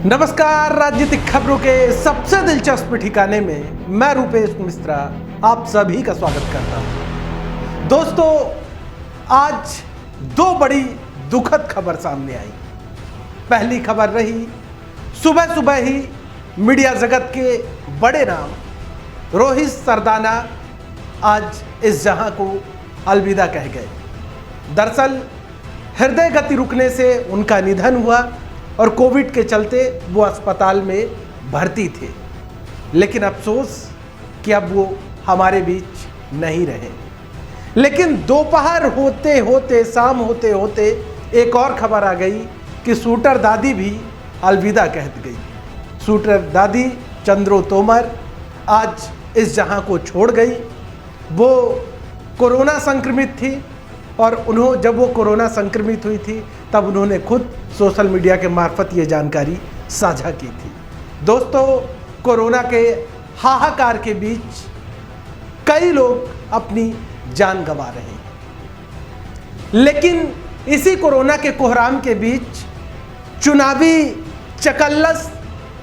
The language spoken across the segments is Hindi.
नमस्कार, राजनीतिक खबरों के सबसे दिलचस्प ठिकाने में मैं रूपेश मिश्रा आप सभी का स्वागत करता हूं। दोस्तों, आज दो बड़ी दुखद खबर सामने आई। पहली खबर रही सुबह सुबह ही मीडिया जगत के बड़े नाम रोहित सरदाना आज इस जहां को अलविदा कह गए। दरअसल हृदय गति रुकने से उनका निधन हुआ और कोविड के चलते वो अस्पताल में भर्ती थे, लेकिन अफसोस कि अब वो हमारे बीच नहीं रहे। लेकिन दोपहर होते होते, शाम होते होते एक और खबर आ गई कि शूटर दादी भी अलविदा कह गई। शूटर दादी चंद्रो तोमर आज इस जहां को छोड़ गई। वो कोरोना संक्रमित थी और जब वो कोरोना संक्रमित हुई थी तब उन्होंने खुद सोशल मीडिया के मार्फत ये जानकारी साझा की थी। दोस्तों, कोरोना के हाहाकार के बीच कई लोग अपनी जान गंवा रहे हैं, लेकिन इसी कोरोना के कोहराम के बीच चुनावी चकल्लस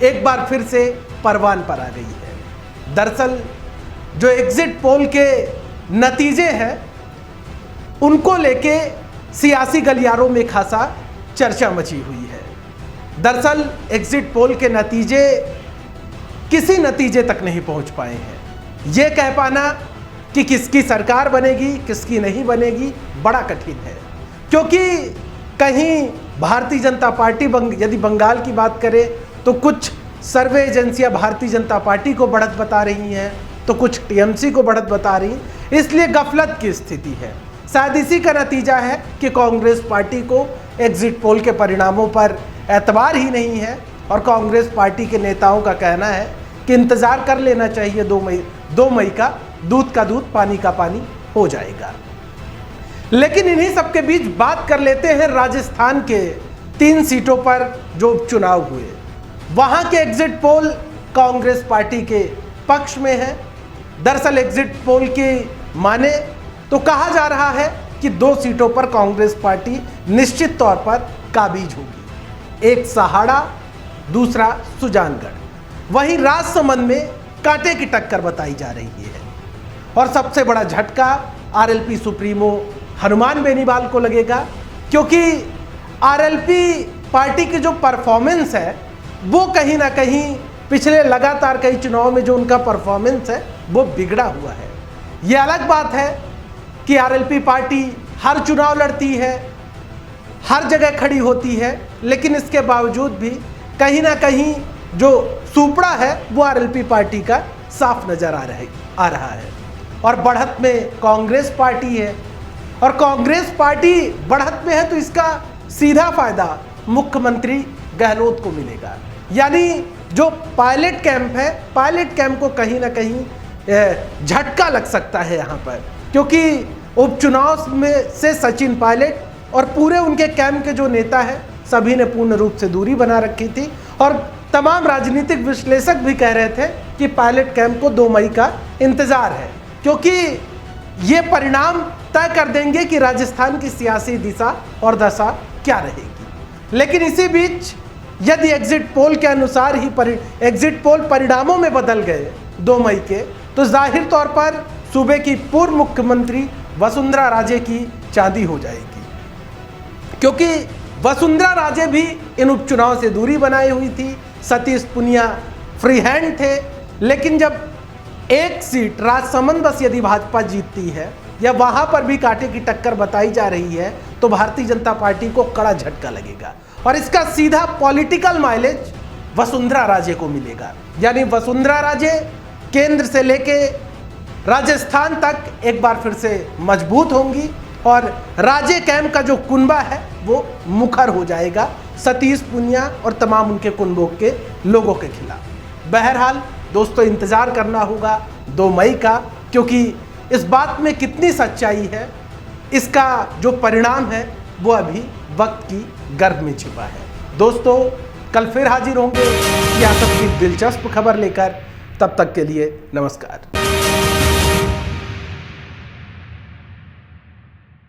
एक बार फिर से परवान पर आ गई है। दरअसल जो एग्जिट पोल के नतीजे हैं उनको लेके सियासी गलियारों में खासा चर्चा मची हुई है। दरअसल एग्जिट पोल के नतीजे किसी नतीजे तक नहीं पहुंच पाए हैं। ये कह पाना कि किसकी सरकार बनेगी किसकी नहीं बनेगी बड़ा कठिन है, क्योंकि कहीं भारतीय जनता पार्टी यदि बंगाल की बात करें तो कुछ सर्वे एजेंसियां भारतीय जनता पार्टी को बढ़त बता रही हैं तो कुछ टीएमसी को बढ़त बता रही, इसलिए गफलत की स्थिति है। शायद इसी का नतीजा है कि कांग्रेस पार्टी को एग्जिट पोल के परिणामों पर एतबार ही नहीं है और कांग्रेस पार्टी के नेताओं का कहना है कि इंतजार कर लेना चाहिए। 2 मई का दूध का दूध पानी का पानी हो जाएगा। लेकिन इन्हीं सबके बीच बात कर लेते हैं राजस्थान के 3 सीटों पर जो चुनाव हुए। वहां के एग्जिट पोल कांग्रेस पार्टी के पक्ष में है। दरअसल एग्जिट पोल की माने तो कहा जा रहा है कि 2 सीटों पर कांग्रेस पार्टी निश्चित तौर पर काबिज होगी। एक सहाड़ा, दूसरा सुजानगढ़। वहीं राजसमंद में कांटे की टक्कर बताई जा रही है और सबसे बड़ा झटका आरएलपी सुप्रीमो हनुमान बेनीवाल को लगेगा, क्योंकि आरएलपी पार्टी की जो परफॉर्मेंस है वो कहीं ना कहीं पिछले लगातार कई चुनाव में जो उनका परफॉर्मेंस है वो बिगड़ा हुआ है। ये अलग बात है कि आरएलपी पार्टी हर चुनाव लड़ती है, हर जगह खड़ी होती है, लेकिन इसके बावजूद भी कहीं ना कहीं जो सुपड़ा है वो आरएलपी पार्टी का साफ नजर आ रहा है। और बढ़त में कांग्रेस पार्टी है और कांग्रेस पार्टी बढ़त में है तो इसका सीधा फायदा मुख्यमंत्री गहलोत को मिलेगा। यानी जो पायलट कैंप है, पायलट कैंप को कहीं ना कहीं झटका लग सकता है यहाँ पर, क्योंकि उपचुनाव में से सचिन पायलट और पूरे उनके कैंप के जो नेता हैं सभी ने पूर्ण रूप से दूरी बना रखी थी और तमाम राजनीतिक विश्लेषक भी कह रहे थे कि पायलट कैंप को 2 मई का इंतजार है, क्योंकि ये परिणाम तय कर देंगे कि राजस्थान की सियासी दिशा और दशा क्या रहेगी। लेकिन इसी बीच यदि एग्जिट पोल के अनुसार ही एग्जिट पोल परिणामों में बदल गए 2 मई के, तो जाहिर तौर पर सूबे की पूर्व मुख्यमंत्री वसुंधरा राजे की चांदी हो जाएगी, क्योंकि वसुंधरा राजे भी इन उपचुनाव से दूरी बनाई हुई थी। सतीश पुनिया फ्री हैंड थे, लेकिन जब एक सीट राजसमंद बस यदि भाजपा जीतती है या वहां पर भी कांटे की टक्कर बताई जा रही है तो भारतीय जनता पार्टी को कड़ा झटका लगेगा और इसका सीधा पॉलिटिकल माइलेज वसुंधरा राजे को मिलेगा। यानी वसुंधरा राजे केंद्र से लेके राजस्थान तक एक बार फिर से मजबूत होंगी और राजे कैंप का जो कुनबा है वो मुखर हो जाएगा सतीश पुनिया और तमाम उनके कुनबों के लोगों के खिलाफ। बहरहाल दोस्तों, इंतजार करना होगा 2 मई का, क्योंकि इस बात में कितनी सच्चाई है इसका जो परिणाम है वो अभी वक्त की गर्भ में छिपा है। दोस्तों, कल फिर हाजिर होंगे सियासत की दिलचस्प खबर लेकर। तब तक के लिए नमस्कार।